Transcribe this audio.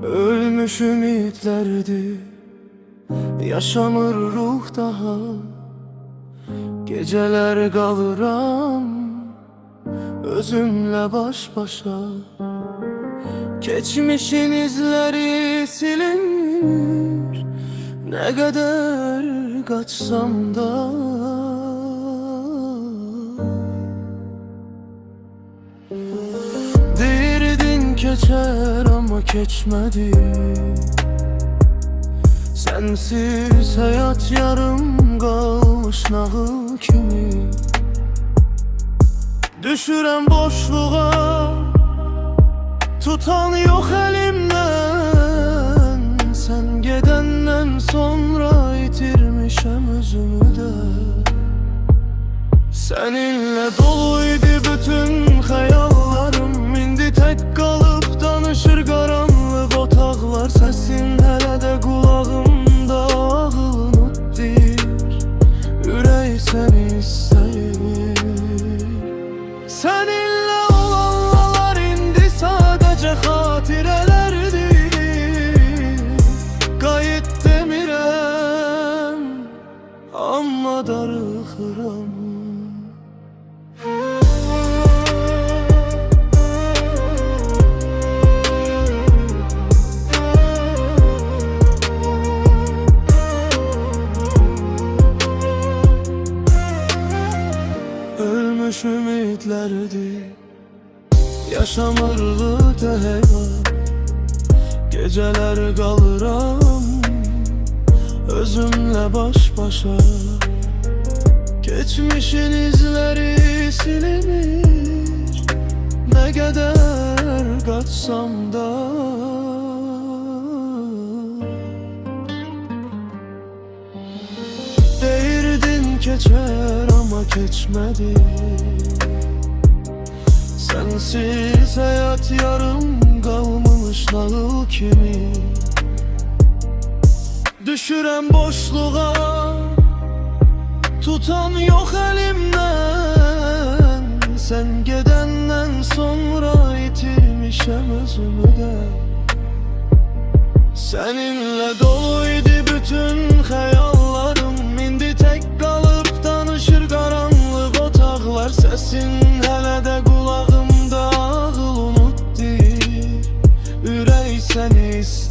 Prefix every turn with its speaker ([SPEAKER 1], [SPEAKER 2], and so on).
[SPEAKER 1] Ölmüş ümitlerdi, yaşamır ruh daha. Geceler kalıram özümle baş başa. Geçmişin izleri silinir, ne kadar kaçsam da. Derdin geçer ama geçmedi. Sensiz hayat yarım kalmış nağıl kimi. Düşürəm boşluğa, tutan yok elimden. Sen gedenden sonra itirmişem özümü de. Seninle doluydu bütün hayallarım. İndi tek kalıp danışır karanlık otaqlar. Sesin hele de kulağımda ağılını deyir. Ürək seni istəyir. Seninle olanlar indi sadece hatirələrdir. Qayıt demirəm, amma darıxıram. Ölmüş ümitlerdi, yaşamırdı heyvan. Geceler kalıram özümle baş başa. Geçmişin izleri silinir, ne kadar kaçsam da. Derdin geçer ama geçmedi. Sensiz hayat yarım kalmış nağıl kimi. Düşürəm boşluğa, tutan yok elimden. Sen gedenden sonra itirmişem özümü de. Seninle doluydu bütün hayallarım. İndi tek kalıp danışır karanlık otaqlar. Sesin hele de kulağımda ağıl unut deyir. Ürək seni istəyir.